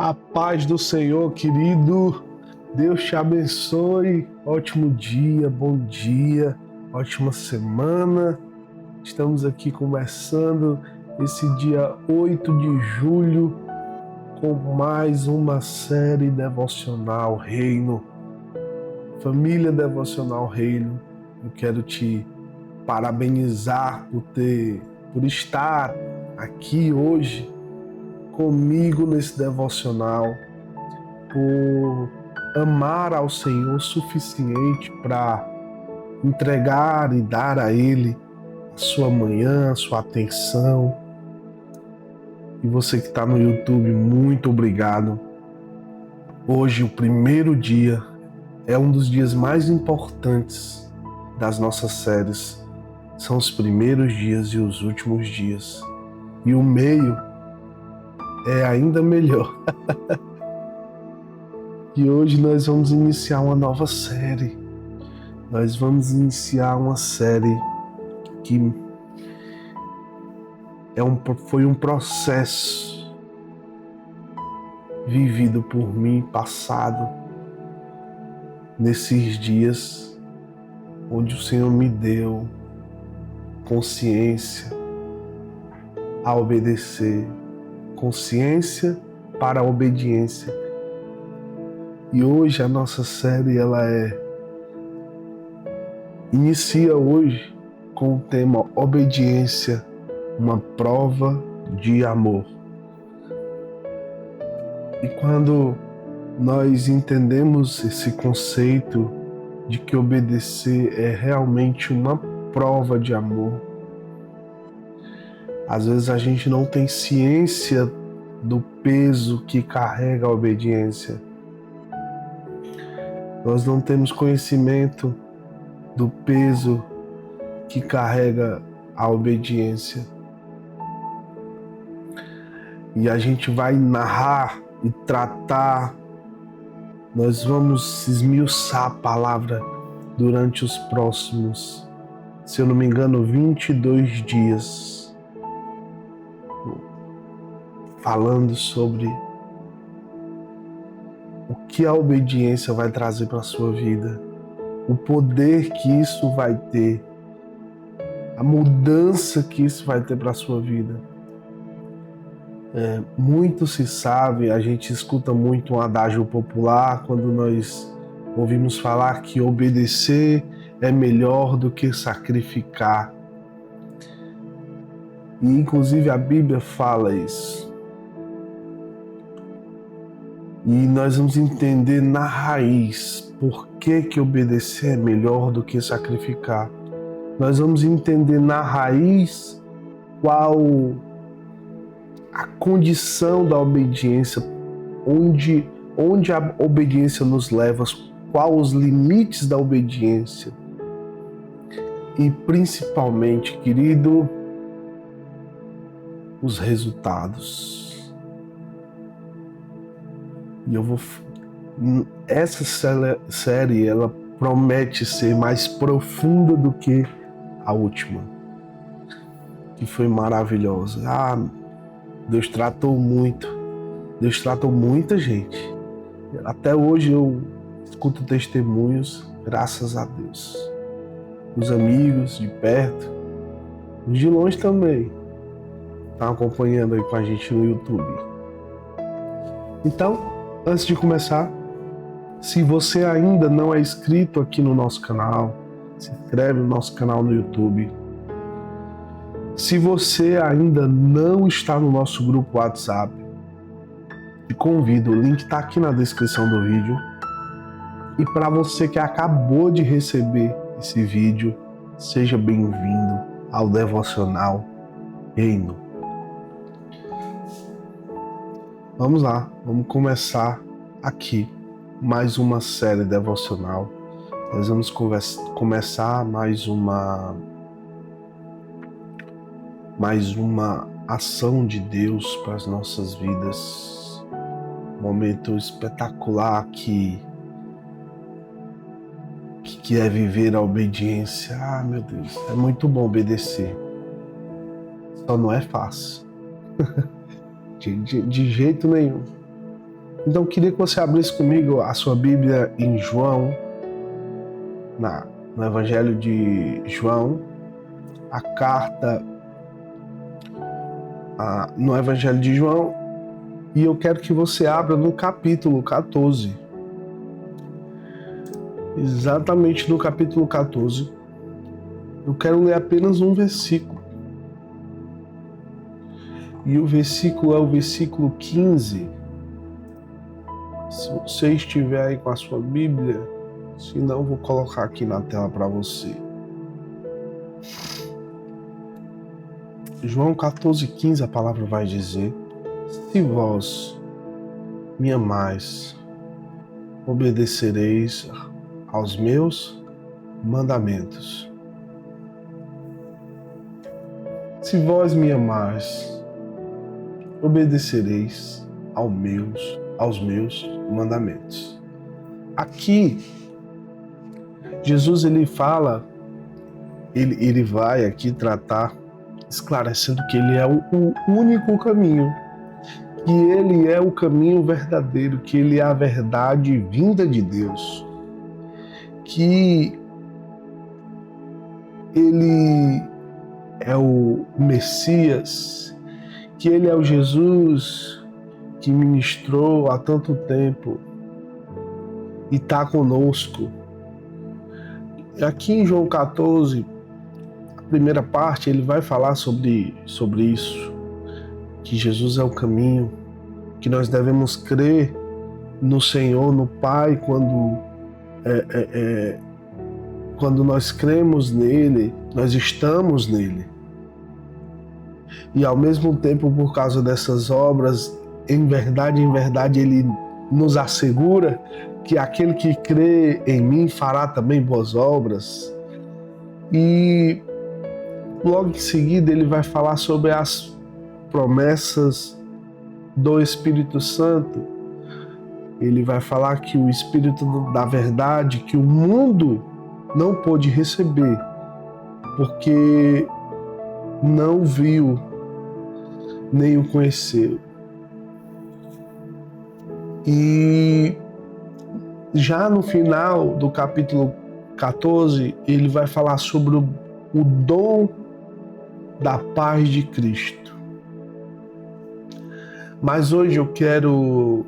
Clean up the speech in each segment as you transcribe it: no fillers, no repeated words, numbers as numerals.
A paz do Senhor, querido. Deus te abençoe. Ótimo dia, bom dia, ótima semana. Estamos aqui começando esse dia 8 de julho com mais uma série devocional Reino. Família Devocional Reino, eu quero te parabenizar por estar aqui hoje comigo nesse devocional, por amar ao Senhor o suficiente para entregar e dar a Ele a sua manhã, a sua atenção. E você que está no YouTube, muito obrigado. Hoje, o primeiro dia, é um dos dias mais importantes das nossas séries. São os primeiros dias e os últimos dias. E o meio é ainda melhor. E hoje nós vamos iniciar uma nova série. Nós vamos iniciar uma série que foi um processo vivido por mim, passado, nesses dias onde o Senhor me deu consciência a obedecer, consciência para a obediência. E hoje a nossa série inicia hoje com o tema obediência, uma prova de amor. E quando nós entendemos esse conceito de que obedecer é realmente uma prova de amor, às vezes a gente não tem ciência do peso que carrega a obediência. Nós não temos conhecimento do peso que carrega a obediência. E a gente vai narrar e tratar, nós vamos esmiuçar a palavra durante os próximos, se eu não me engano, 22 dias, falando sobre o que a obediência vai trazer para a sua vida, o poder que isso vai ter, a mudança que isso vai ter para a sua vida. Muito se sabe, a gente escuta muito um adágio popular quando nós ouvimos falar que obedecer é melhor do que sacrificar. E inclusive a Bíblia fala isso. E nós vamos entender na raiz por que obedecer é melhor do que sacrificar. Nós vamos entender na raiz qual a condição da obediência, onde a obediência nos leva, quais os limites da obediência. E principalmente, querido, os resultados. E essa série, ela promete ser mais profunda do que a última, que foi maravilhosa. Deus tratou muita gente. Até hoje eu escuto testemunhos, graças a Deus. Os amigos de perto, os de longe também, estão acompanhando aí com a gente no YouTube. Então, antes de começar, se você ainda não é inscrito aqui no nosso canal, se inscreve no nosso canal no YouTube. Se você ainda não está no nosso grupo WhatsApp, te convido, o link está aqui na descrição do vídeo. E para você que acabou de receber esse vídeo, seja bem-vindo ao Devocional Reino. Vamos lá, vamos começar aqui mais uma série devocional. Nós vamos começar mais uma ação de Deus para as nossas vidas. Um momento espetacular que é viver a obediência. Meu Deus, é muito bom obedecer. Só não é fácil. De jeito nenhum. Então eu queria que você abrisse comigo a sua Bíblia em João, no Evangelho de João, a carta no Evangelho de João, e eu quero que você abra no capítulo 14. Exatamente no capítulo 14. Eu quero ler apenas um versículo. E o versículo é o versículo 15. Se você estiver aí com a sua Bíblia, se não, eu vou colocar aqui na tela para você. João 14:15, a palavra vai dizer: se vós me amais, obedecereis aos meus mandamentos. Se vós me amais, obedecereis aos meus mandamentos. Aqui, Jesus ele fala, ele vai aqui tratar, esclarecendo que ele é o único caminho, que ele é o caminho verdadeiro, que ele é a verdade vinda de Deus, que ele é o Messias, que ele é o Jesus que ministrou há tanto tempo e está conosco. Aqui em João 14, a primeira parte, ele vai falar sobre isso, que Jesus é o caminho, que nós devemos crer no Senhor, no Pai, quando nós cremos nele, nós estamos nele. E ao mesmo tempo, por causa dessas obras, em verdade, ele nos assegura que aquele que crê em mim fará também boas obras. E logo em seguida ele vai falar sobre as promessas do Espírito Santo. Ele vai falar que o Espírito da verdade, que o mundo não pôde receber, porque não viu, nem o conheceu. E já no final do capítulo 14, ele vai falar sobre o dom da paz de Cristo. Mas hoje eu quero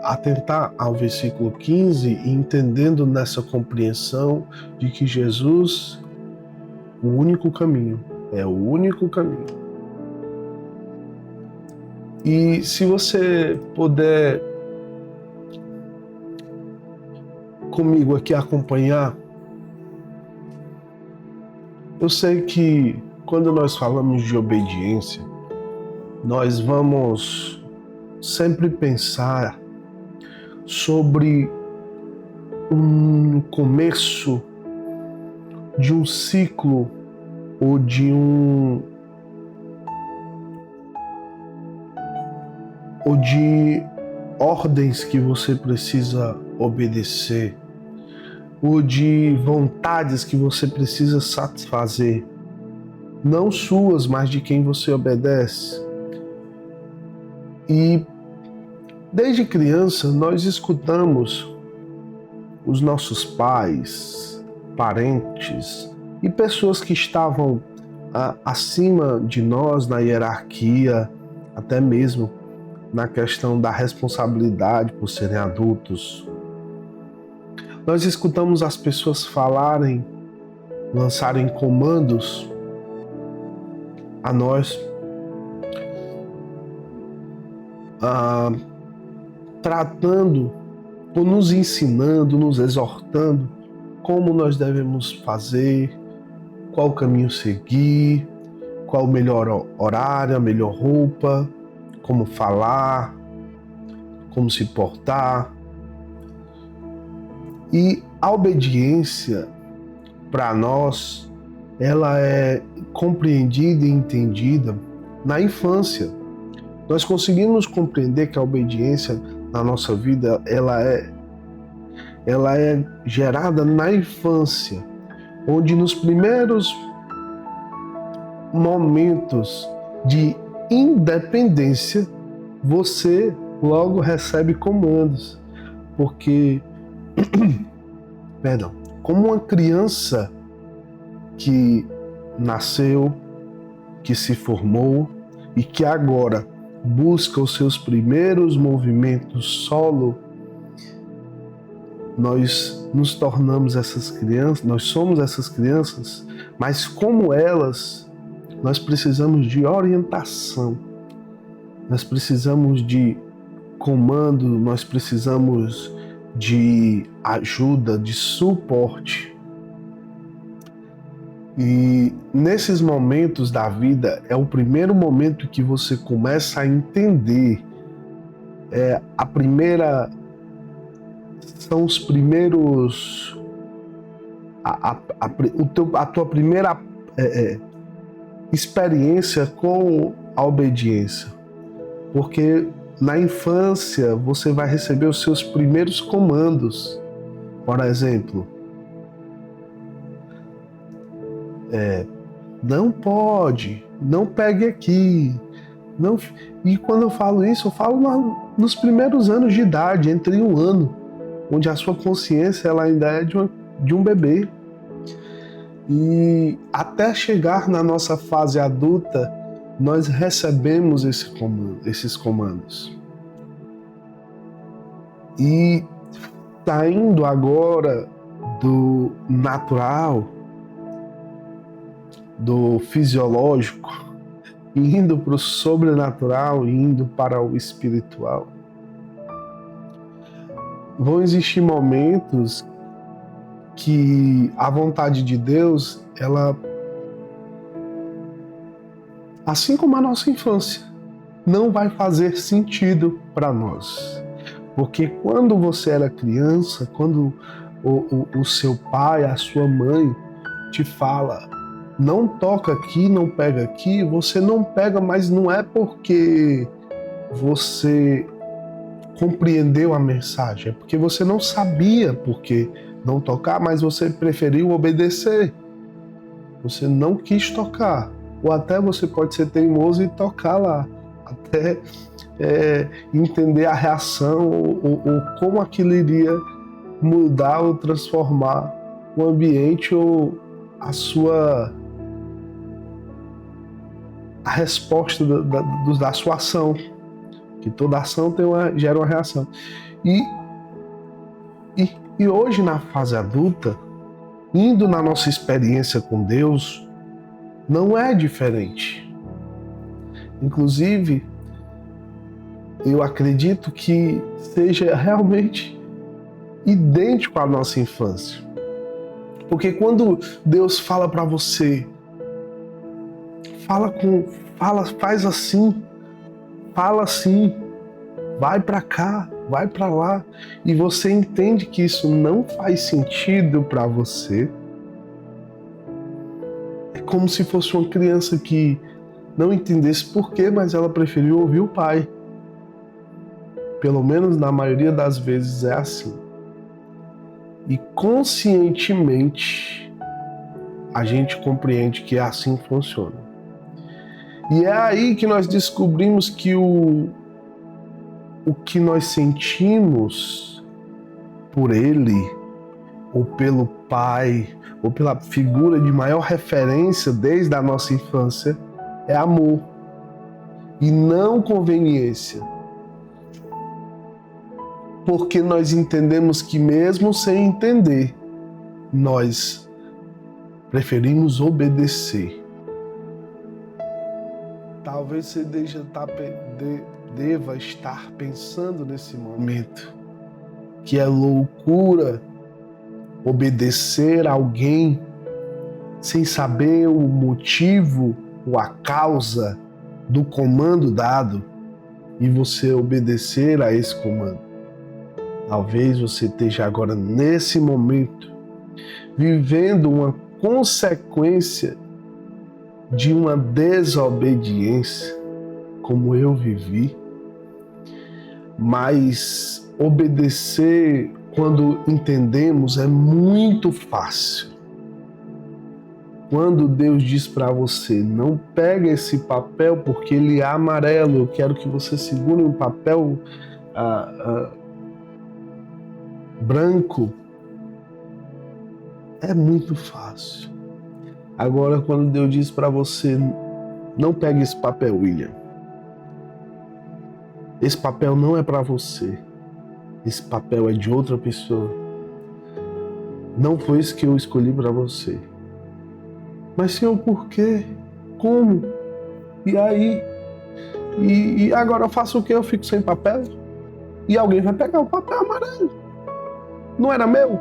atentar ao versículo 15, entendendo nessa compreensão de que Jesus, o único caminho, é o único caminho. E se você puder comigo aqui acompanhar, eu sei que quando nós falamos de obediência, nós vamos sempre pensar sobre um começo de um ciclo ou de ordens que você precisa obedecer, ou de vontades que você precisa satisfazer, não suas, mas de quem você obedece. E desde criança nós escutamos os nossos pais, parentes e pessoas que estavam acima de nós na hierarquia, até mesmo na questão da responsabilidade por serem adultos. Nós escutamos as pessoas falarem, lançarem comandos a nós, tratando ou nos ensinando, nos exortando como nós devemos fazer, qual caminho seguir, qual o melhor horário, a melhor roupa, como falar, como se portar. E a obediência, para nós, ela é compreendida e entendida na infância. Nós conseguimos compreender que a obediência na nossa vida, ela é gerada na infância, onde nos primeiros momentos de independência, você logo recebe comandos, porque, perdão, como uma criança que nasceu, que se formou e que agora busca os seus primeiros movimentos solo, nós nos tornamos essas crianças, nós somos essas crianças, mas como elas, nós precisamos de orientação, nós precisamos de comando, nós precisamos de ajuda, de suporte. E nesses momentos da vida é o primeiro momento que você começa a entender, são os primeiros, a tua primeira experiência com a obediência, porque na infância você vai receber os seus primeiros comandos. Por exemplo, não pode, não pegue aqui. Não. E quando eu falo isso, eu falo nos primeiros anos de idade, entre 1 ano, onde a sua consciência ela ainda é de um bebê. E até chegar na nossa fase adulta, nós recebemos esses comandos. E saindo agora do natural, do fisiológico, indo para o sobrenatural, indo para o espiritual, vão existir momentos que a vontade de Deus, ela, assim como a nossa infância, não vai fazer sentido para nós. Porque quando você era criança, quando o seu pai, a sua mãe te fala, não toca aqui, não pega aqui, você não pega, mas não é porque você compreendeu a mensagem, é porque você não sabia por que não tocar, mas você preferiu obedecer. Você não quis tocar. Ou até você pode ser teimoso e tocar lá, até entender a reação ou como aquilo iria mudar ou transformar o ambiente ou a resposta da sua ação, que toda ação gera uma reação. E hoje, na fase adulta, indo na nossa experiência com Deus, não é diferente. Inclusive, eu acredito que seja realmente idêntico à nossa infância. Porque quando Deus fala para você, faz assim, fala assim, vai para cá, vai para lá, e você entende que isso não faz sentido para você, é como se fosse uma criança que não entendesse por quê, mas ela preferiu ouvir o pai. Pelo menos na maioria das vezes é assim. E conscientemente a gente compreende que assim funciona. E é aí que nós descobrimos que o que nós sentimos por ele, ou pelo pai, ou pela figura de maior referência desde a nossa infância, é amor e não conveniência. Porque nós entendemos que mesmo sem entender, nós preferimos obedecer. Talvez você deva estar pensando nesse momento que é loucura obedecer a alguém sem saber o motivo ou a causa do comando dado e você obedecer a esse comando. Talvez você esteja agora nesse momento vivendo uma consequência de uma desobediência, como eu vivi, mas obedecer, quando entendemos, é muito fácil. Quando Deus diz para você, não pega esse papel porque ele é amarelo, eu quero que você segure um papel branco, é muito fácil. Agora, quando Deus diz para você, não pegue esse papel, William. Esse papel não é para você. Esse papel é de outra pessoa. Não foi isso que eu escolhi para você. Mas, Senhor, por quê? Como? E aí? E agora eu faço o quê? Eu fico sem papel? E alguém vai pegar o papel amarelo. Não era meu?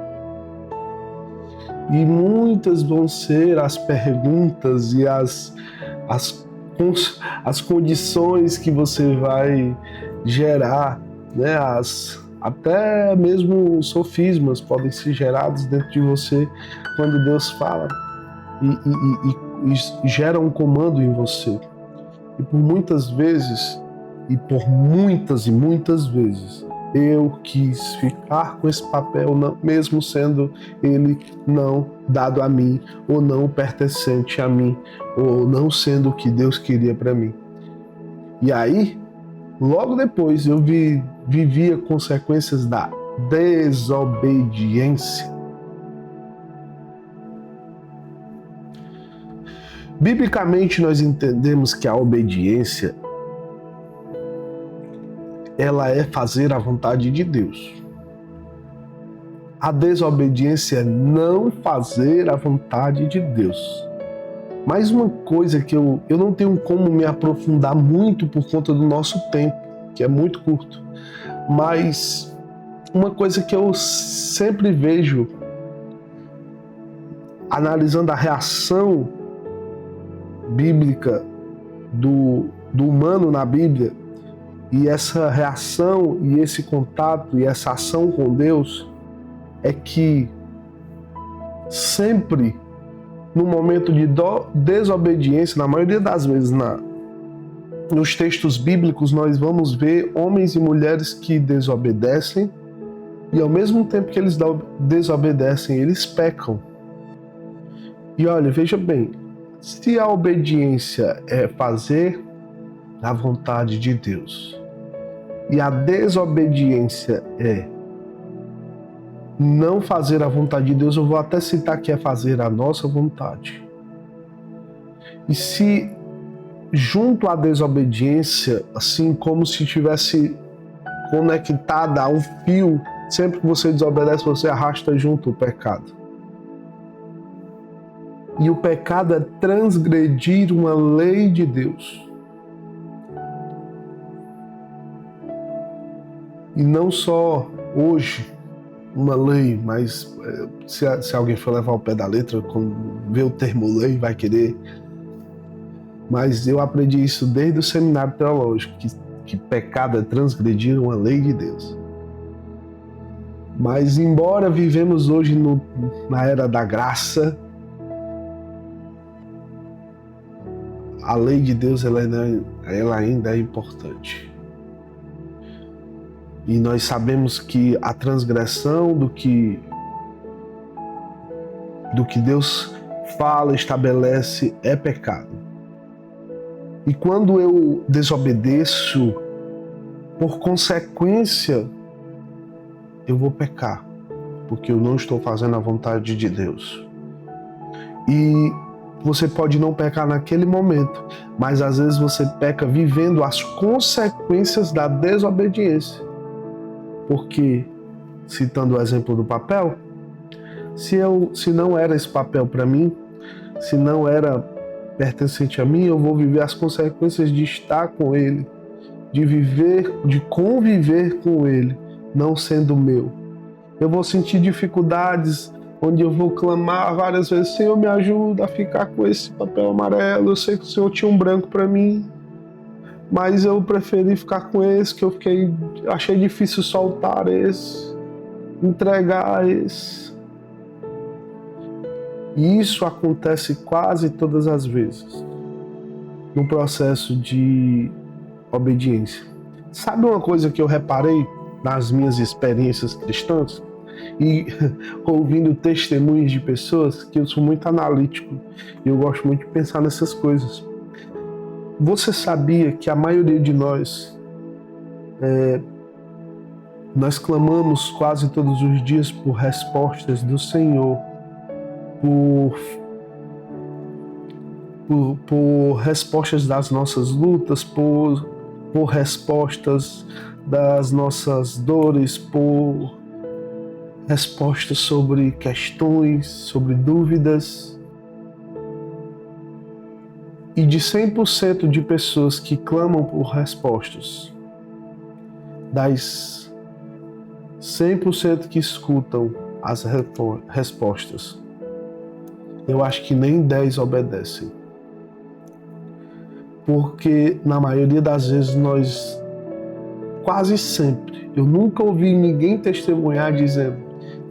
E muitas vão ser as perguntas e as condições que você vai gerar, né? Até mesmo sofismas podem ser gerados dentro de você quando Deus fala e gera um comando em você. E por muitas vezes, e muitas vezes, eu quis ficar com esse papel, mesmo sendo ele não dado a mim, ou não pertencente a mim, ou não sendo o que Deus queria para mim. E aí, logo depois, eu vivia consequências da desobediência. Biblicamente, nós entendemos que a obediência ela é fazer a vontade de Deus. A desobediência é não fazer a vontade de Deus. Mais uma coisa que eu não tenho como me aprofundar muito por conta do nosso tempo, que é muito curto, mas uma coisa que eu sempre vejo, analisando a reação bíblica do humano na Bíblia, e essa reação e esse contato e essa ação com Deus é que sempre no momento de desobediência, na maioria das vezes nos textos bíblicos nós vamos ver homens e mulheres que desobedecem e ao mesmo tempo que eles desobedecem, eles pecam. E olha, veja bem, se a obediência é fazer a vontade de Deus e a desobediência é não fazer a vontade de Deus, eu vou até citar que é fazer a nossa vontade. E se junto à desobediência, assim como se tivesse conectada a um fio, sempre que você desobedece, você arrasta junto o pecado. E o pecado é transgredir uma lei de Deus. E não só hoje uma lei, mas se alguém for levar o pé da letra, quando vê o termo lei, vai querer. Mas eu aprendi isso desde o seminário teológico, que pecado é transgredir uma lei de Deus. Mas embora vivemos hoje na era da graça, a lei de Deus ela ainda é importante. E nós sabemos que a transgressão do que Deus fala, estabelece, é pecado. E quando eu desobedeço, por consequência, eu vou pecar, porque eu não estou fazendo a vontade de Deus. E você pode não pecar naquele momento, mas às vezes você peca vivendo as consequências da desobediência. Porque, citando o exemplo do papel, se não era esse papel para mim, se não era pertencente a mim, eu vou viver as consequências de estar com ele, de conviver com ele, não sendo meu. Eu vou sentir dificuldades, onde eu vou clamar várias vezes, Senhor, me ajuda a ficar com esse papel amarelo, eu sei que o Senhor tinha um branco para mim, mas eu preferi ficar com esse, que achei difícil soltar esse, entregar esse. E isso acontece quase todas as vezes no processo de obediência. Sabe uma coisa que eu reparei nas minhas experiências cristãs? e ouvindo testemunhos de pessoas, que eu sou muito analítico e eu gosto muito de pensar nessas coisas. Você sabia que a maioria de nós clamamos quase todos os dias por respostas do Senhor, por respostas das nossas lutas, por respostas das nossas dores, por respostas sobre questões, sobre dúvidas. E de 100% de pessoas que clamam por respostas, das 100% que escutam as respostas, eu acho que nem 10 obedecem. Porque na maioria das vezes nós, quase sempre, eu nunca ouvi ninguém testemunhar dizendo: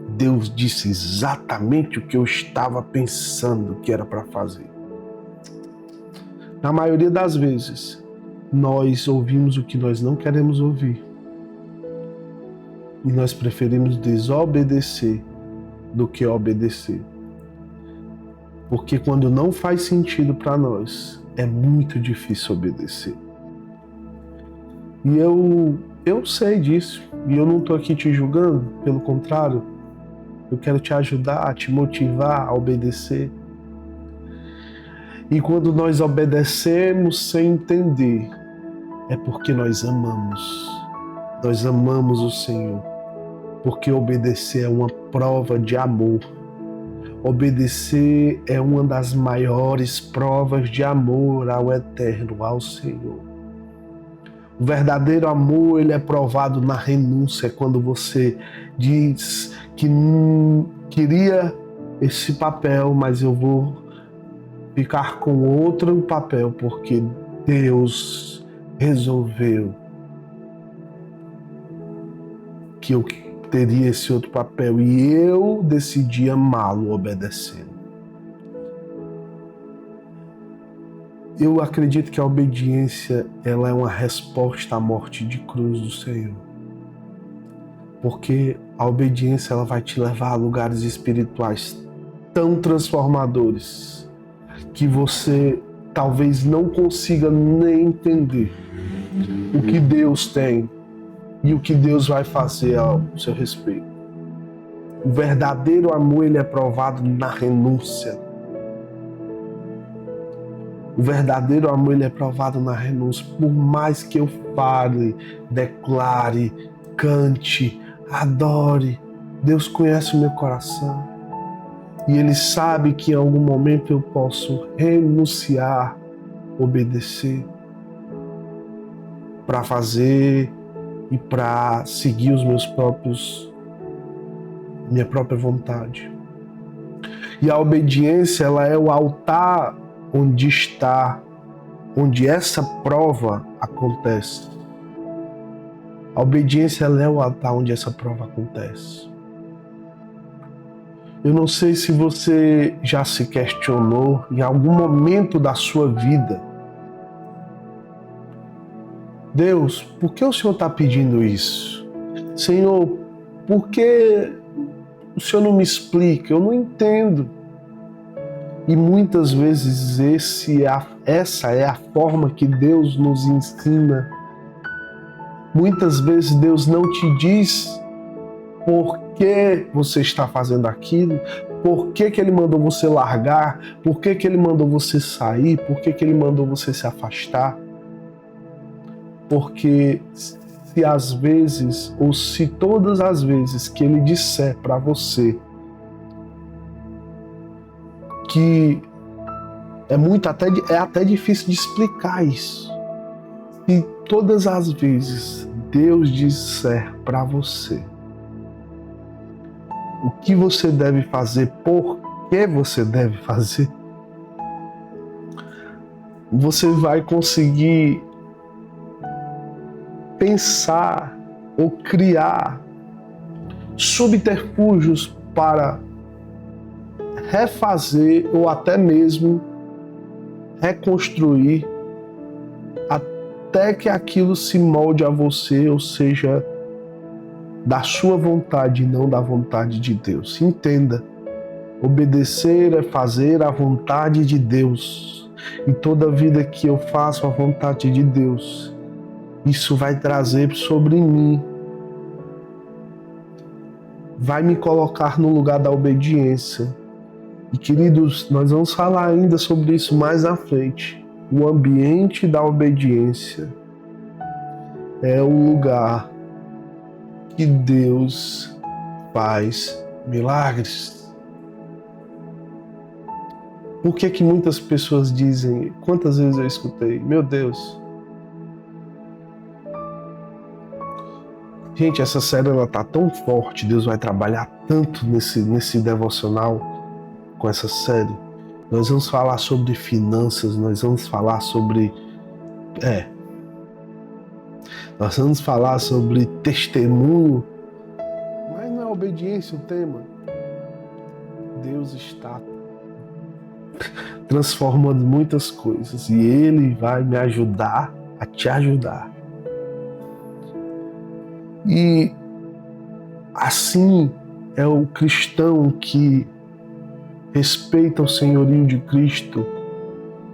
Deus disse exatamente o que eu estava pensando que era para fazer. Na maioria das vezes, nós ouvimos o que nós não queremos ouvir. E nós preferimos desobedecer do que obedecer. Porque quando não faz sentido para nós, é muito difícil obedecer. E eu sei disso. E eu não estou aqui te julgando, pelo contrário. Eu quero te ajudar, te motivar a obedecer. E quando nós obedecemos sem entender, é porque nós amamos. Nós amamos o Senhor. Porque obedecer é uma prova de amor. Obedecer é uma das maiores provas de amor ao Eterno, ao Senhor. O verdadeiro amor, ele é provado na renúncia, quando você diz que não queria esse papel, mas eu vou ficar com outro papel, porque Deus resolveu que eu teria esse outro papel e eu decidi amá-lo obedecendo. Eu acredito que a obediência, ela é uma resposta à morte de cruz do Senhor. Porque a obediência, ela vai te levar a lugares espirituais tão transformadores que você talvez não consiga nem entender o que Deus tem e o que Deus vai fazer ao seu respeito. O verdadeiro amor, ele é provado na renúncia. O verdadeiro amor, ele é provado na renúncia. Por mais que eu fale, declare, cante, adore, Deus conhece o meu coração. E Ele sabe que em algum momento eu posso renunciar, obedecer, para fazer e para seguir minha própria vontade. E a obediência, ela é o altar onde essa prova acontece. A obediência, ela é o altar onde essa prova acontece. Eu não sei se você já se questionou em algum momento da sua vida: Deus, por que o Senhor está pedindo isso? Senhor, por que o Senhor não me explica? Eu não entendo. E muitas vezes essa é a forma que Deus nos ensina. Muitas vezes Deus não te diz por que você está fazendo aquilo, por que Ele mandou você largar, por que Ele mandou você sair, por que Ele mandou você se afastar. Porque se às vezes, ou se todas as vezes que Ele disser para você que é até difícil de explicar isso. Se todas as vezes Deus disser para você o que você deve fazer, por que você deve fazer, você vai conseguir pensar ou criar subterfúgios para refazer ou até mesmo reconstruir até que aquilo se molde a você, ou seja, da sua vontade e não da vontade de Deus. Entenda, obedecer é fazer a vontade de Deus. E toda vida que eu faço a vontade de Deus, isso vai trazer sobre mim, vai me colocar no lugar da obediência. E queridos, nós vamos falar ainda sobre isso mais à frente. O ambiente da obediência é o lugar que Deus faz milagres. Por que que muitas pessoas dizem, quantas vezes eu escutei, meu Deus, gente, essa série ela tá tão forte, Deus vai trabalhar tanto nesse devocional com essa série. Nós vamos falar sobre finanças, nós vamos falar sobre nós vamos falar sobre testemunho, mas não é obediência o tema. Deus está transformando muitas coisas e Ele vai me ajudar a te ajudar. E assim é o cristão que respeita o senhorio de Cristo,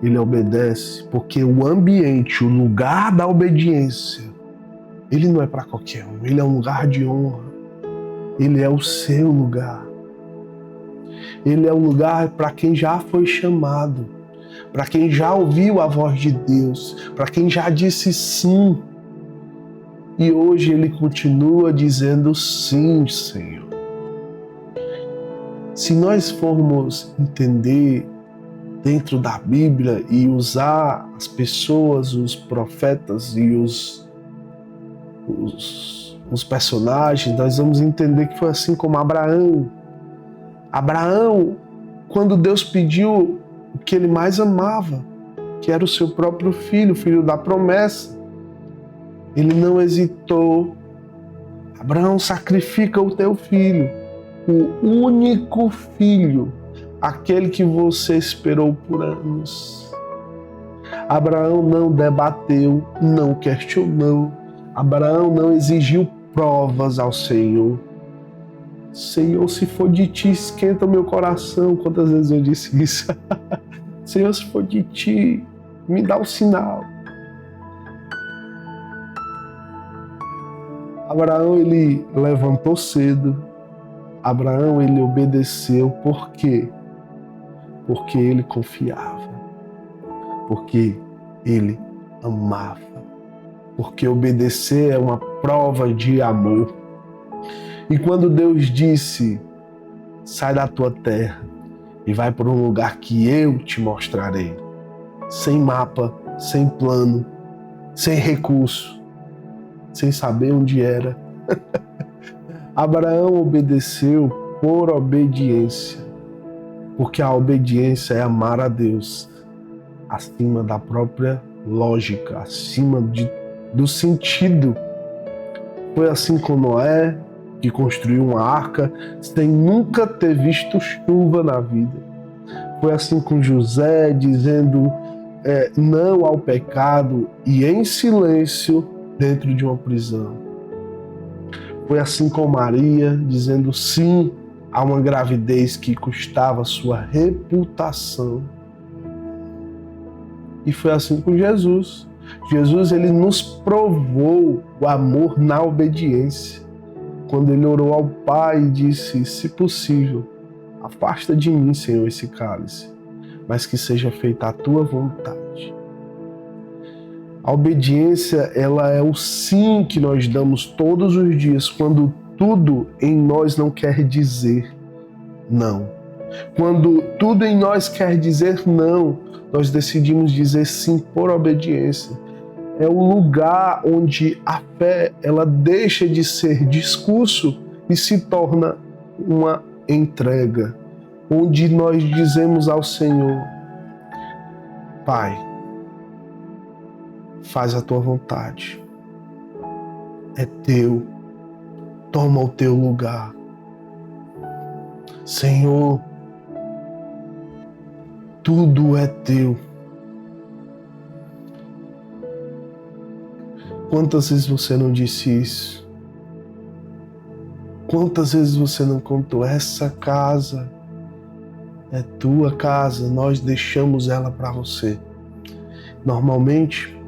ele obedece, porque o ambiente, o lugar da obediência, ele não é para qualquer um, ele é um lugar de honra, ele é o seu lugar. Ele é um lugar para quem já foi chamado, para quem já ouviu a voz de Deus, para quem já disse sim. E hoje ele continua dizendo sim, Senhor. Se nós formos entender dentro da Bíblia e usar as pessoas, os profetas e os personagens, nós vamos entender que foi assim como Abraão. Abraão, quando Deus pediu o que ele mais amava, que era o seu próprio filho, o filho da promessa, ele não hesitou. Abraão, sacrifica o teu filho, o único filho, aquele que você esperou por anos. Abraão não debateu, não questionou. Abraão não exigiu provas ao Senhor. Senhor, se for de ti, esquenta o meu coração. Quantas vezes eu disse isso? Senhor, se for de ti, me dá o sinal. Abraão, ele levantou cedo. Abraão, ele obedeceu. Por quê? Porque ele confiava. Porque ele amava. Porque obedecer é uma prova de amor. E quando Deus disse, sai da tua terra e vai para um lugar que eu te mostrarei, sem mapa, sem plano, sem recurso, sem saber onde era, Abraão obedeceu por obediência, porque a obediência é amar a Deus acima da própria lógica, acima do sentido. Foi assim com Noé, que construiu uma arca sem nunca ter visto chuva na vida. Foi assim com José, dizendo não ao pecado e em silêncio dentro de uma prisão. Foi assim com Maria, dizendo sim a uma gravidez que custava sua reputação. E foi assim com Jesus. Jesus, ele nos provou o amor na obediência. Quando ele orou ao Pai e disse, se possível, afasta de mim, Senhor, esse cálice, mas que seja feita a tua vontade. A obediência, ela é o sim que nós damos todos os dias, quando tudo em nós não quer dizer não. Quando tudo em nós quer dizer não, nós decidimos dizer sim por obediência. É o lugar onde a fé ela deixa de ser discurso e se torna uma entrega, onde nós dizemos ao Senhor, Pai, faz a tua vontade, é teu, toma o teu lugar. Senhor, tudo é teu. Quantas vezes você não disse isso? Quantas vezes você não contou? Essa casa é tua casa, nós deixamos ela para você. Normalmente,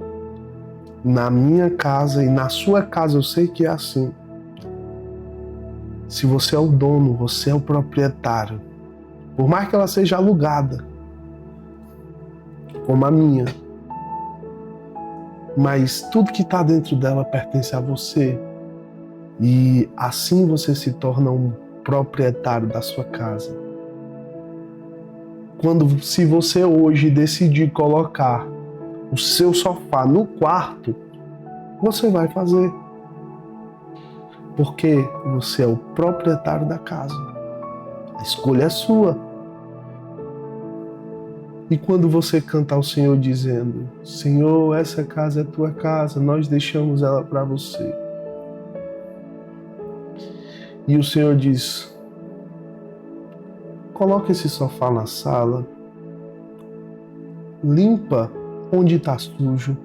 na minha casa e na sua casa, eu sei que é assim. Se você é o dono, você é o proprietário. Por mais que ela seja alugada, como a minha, mas tudo que está dentro dela pertence a você. E assim você se torna um proprietário da sua casa. Se você hoje decidir colocar o seu sofá no quarto, você vai fazer. Porque você é o proprietário da casa. A escolha é sua. E quando você canta ao Senhor dizendo: Senhor, essa casa é tua casa, nós deixamos ela para você. E o Senhor diz: coloca esse sofá na sala, limpa onde está sujo,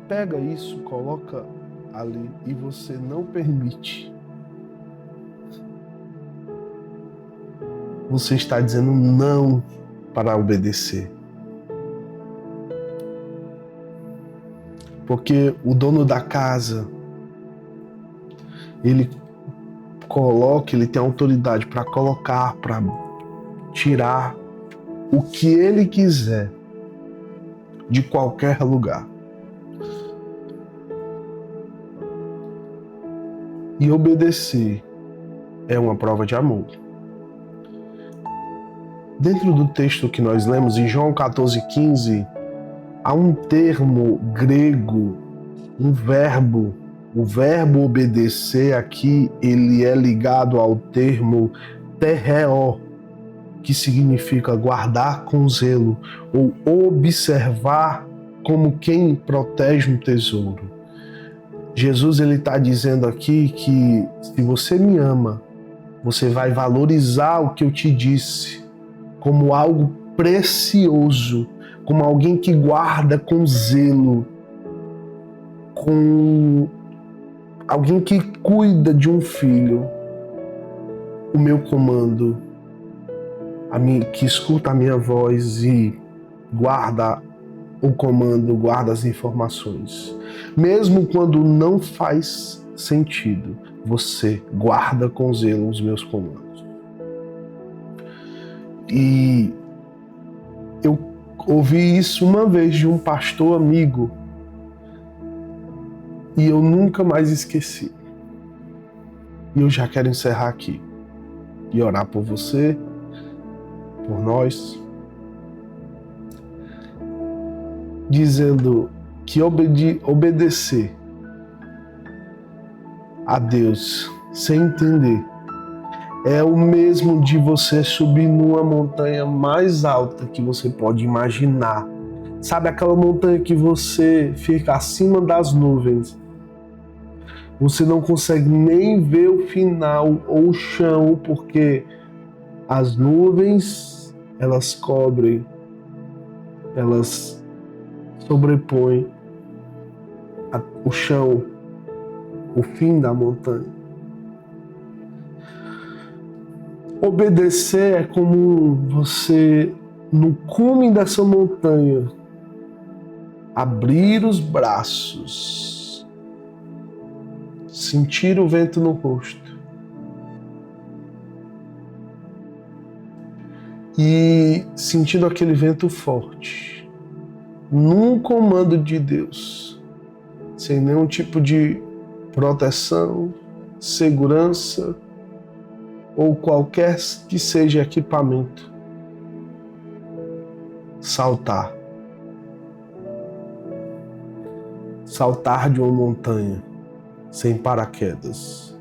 pega isso, coloca ali, e você não permite. Você está dizendo não para obedecer. Porque o dono da casa, ele tem autoridade para colocar, para tirar o que ele quiser de qualquer lugar. E obedecer é uma prova de amor. Dentro do texto que nós lemos, em João 14,15, há um termo grego, um verbo. O verbo obedecer aqui, ele é ligado ao termo terreó, que significa guardar com zelo, ou observar como quem protege um tesouro. Jesus está dizendo aqui que se você me ama, você vai valorizar o que eu te disse como algo precioso, como alguém que guarda com zelo, com alguém que cuida de um filho. O meu comando, que escuta a minha voz e guarda o comando, guarda as informações. Mesmo quando não faz sentido, você guarda com zelo os meus comandos. E eu ouvi isso uma vez de um pastor amigo e eu nunca mais esqueci. E eu já quero encerrar aqui e orar por você, por nós, dizendo que obedecer a Deus sem entender é o mesmo de você subir numa montanha mais alta que você pode imaginar. Sabe aquela montanha que você fica acima das nuvens? Você não consegue nem ver o final ou o chão, porque as nuvens, elas cobrem, elas sobrepõem o chão, o fim da montanha. Obedecer é como você, no cume dessa montanha, abrir os braços, sentir o vento no rosto e sentindo aquele vento forte, num comando de Deus, sem nenhum tipo de proteção, segurança ou qualquer que seja equipamento, saltar de uma montanha sem paraquedas,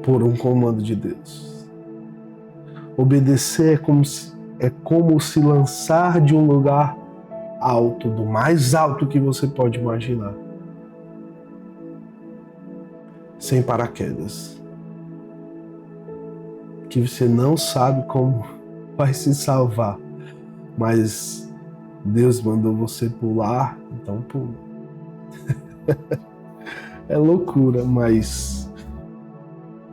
por um comando de Deus. Obedecer é como se lançar de um lugar alto, do mais alto que você pode imaginar, sem paraquedas, que você não sabe como vai se salvar, mas Deus mandou você pular, então pula. é loucura, mas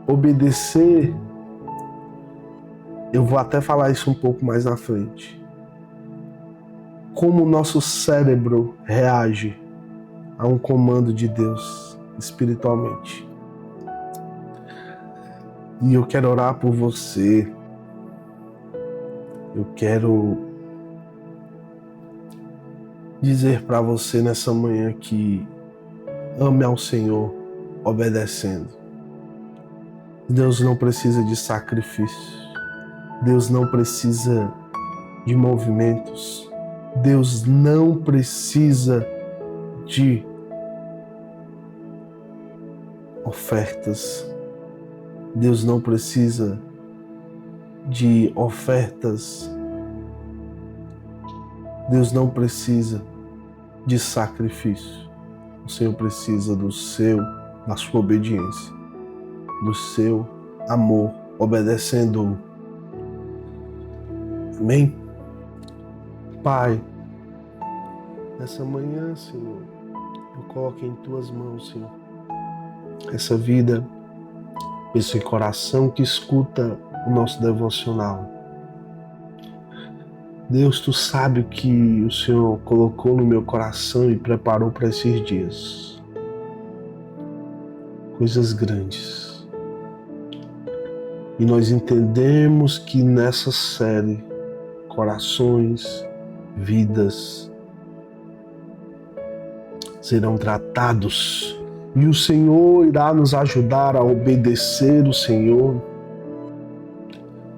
obedecer, eu vou até falar isso um pouco mais na frente. Como o nosso cérebro reage a um comando de Deus espiritualmente. E eu quero orar por você. Eu quero dizer para você nessa manhã que ame ao Senhor obedecendo. Deus não precisa de sacrifício. Deus não precisa de movimentos. Deus não precisa de ofertas. Deus não precisa de ofertas. Deus não precisa de sacrifício. O Senhor precisa da sua obediência, do seu amor, obedecendo. Amém? Pai, nessa manhã, Senhor, eu coloco em tuas mãos, Senhor, essa vida, esse coração que escuta o nosso devocional. Deus, tu sabe o que o Senhor colocou no meu coração e preparou para esses dias. Coisas grandes. E nós entendemos que nessa série, corações, vidas serão tratados. E o Senhor irá nos ajudar a obedecer o Senhor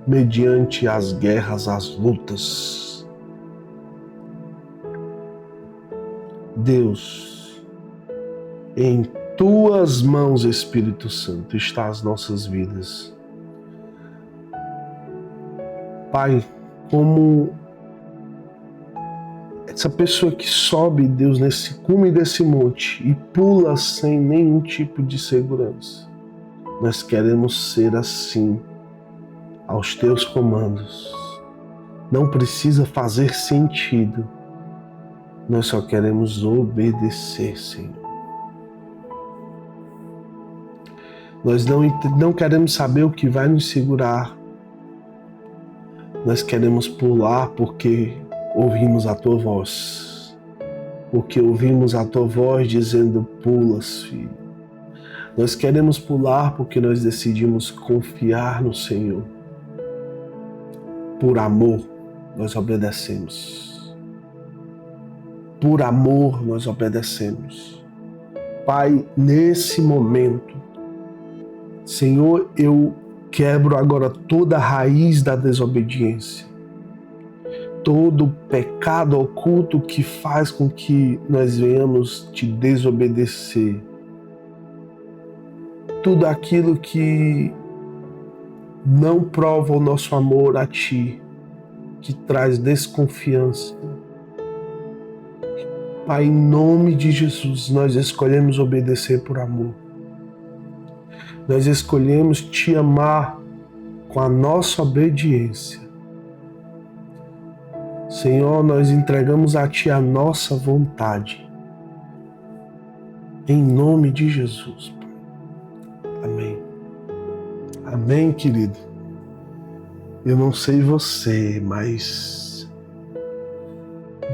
mediante as guerras, as lutas. Deus, em tuas mãos, Espírito Santo, está as nossas vidas. Pai, como essa pessoa que sobe, Deus, nesse cume desse monte e pula sem nenhum tipo de segurança. Nós queremos ser assim, aos teus comandos. Não precisa fazer sentido. Nós só queremos obedecer, Senhor. Nós não queremos saber o que vai nos segurar. Nós queremos pular porque ouvimos a tua voz. Porque ouvimos a tua voz dizendo: pulas, filho. Nós queremos pular porque nós decidimos confiar no Senhor. Por amor, nós obedecemos. Por amor, nós obedecemos. Pai, nesse momento, Senhor, eu quebro agora toda a raiz da desobediência. Todo o pecado oculto que faz com que nós venhamos te desobedecer. Tudo aquilo que não prova o nosso amor a Ti, que traz desconfiança. Pai, em nome de Jesus, nós escolhemos obedecer por amor. Nós escolhemos Te amar com a nossa obediência. Senhor, nós entregamos a Ti a nossa vontade. Em nome de Jesus, Pai. Amém. Amém, querido. Eu não sei você, mas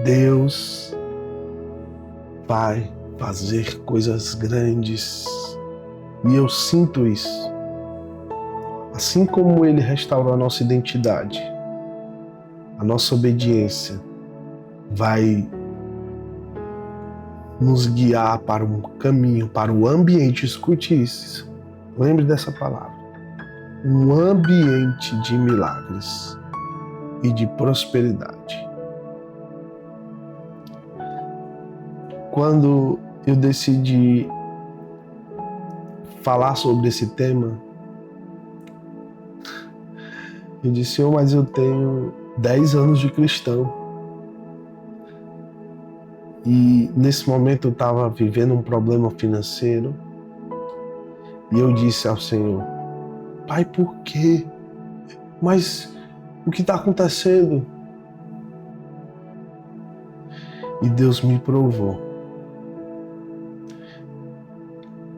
Deus vai fazer coisas grandes. E eu sinto isso. Assim como Ele restaurou a nossa identidade, a nossa obediência vai nos guiar para um caminho, para o ambiente. Escute isso. Lembre dessa palavra. Um ambiente de milagres e de prosperidade. Quando eu decidi falar sobre esse tema, eu disse: mas eu tenho 10 anos de cristão. E nesse momento eu estava vivendo um problema financeiro. E eu disse ao Senhor: Pai, por quê? Mas o que está acontecendo? E Deus me provou.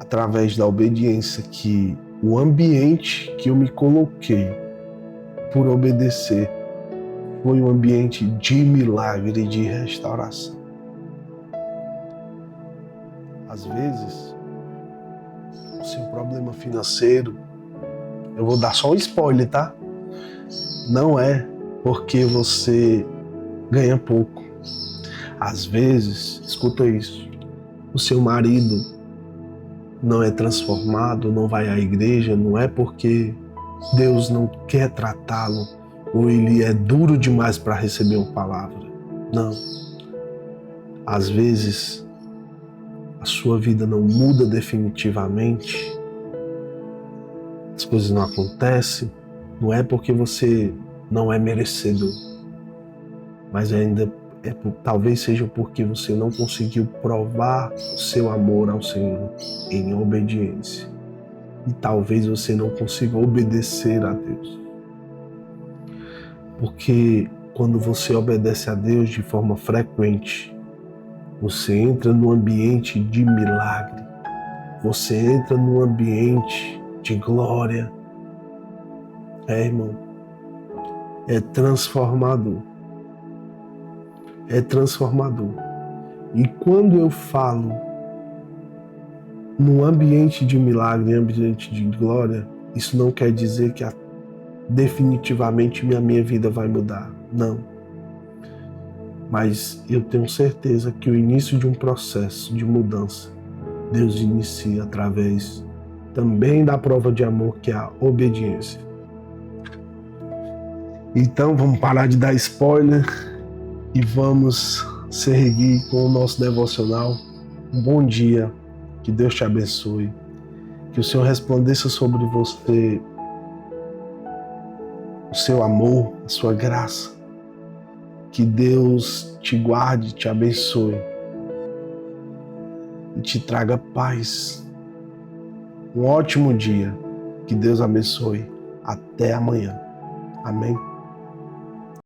através da obediência, que o ambiente que eu me coloquei por obedecer foi um ambiente de milagre e de restauração. Às vezes, o seu problema financeiro, eu vou dar só um spoiler, tá? Não é porque você ganha pouco. Às vezes, escuta isso, o seu marido não é transformado, não vai à igreja, não é porque Deus não quer tratá-lo ou ele é duro demais para receber uma palavra. Não. Às vezes, a sua vida não muda definitivamente, as coisas não acontecem, não é porque você não é merecedor, mas talvez seja porque você não conseguiu provar o seu amor ao Senhor em obediência. E talvez você não consiga obedecer a Deus. Porque quando você obedece a Deus de forma frequente, você entra num ambiente de milagre, você entra num ambiente de glória. Irmão, é transformador. É transformador. E quando eu falo num ambiente de milagre, ambiente de glória, isso não quer dizer que definitivamente minha vida vai mudar. Não. Mas eu tenho certeza que o início de um processo de mudança, Deus inicia através também da prova de amor, que é a obediência. Então vamos parar de dar spoiler e vamos seguir com o nosso devocional. Um bom dia, que Deus te abençoe, que o Senhor resplandeça sobre você o seu amor, a sua graça, que Deus te guarde, te abençoe e te traga paz. Um ótimo dia, que Deus abençoe. Até amanhã. Amém.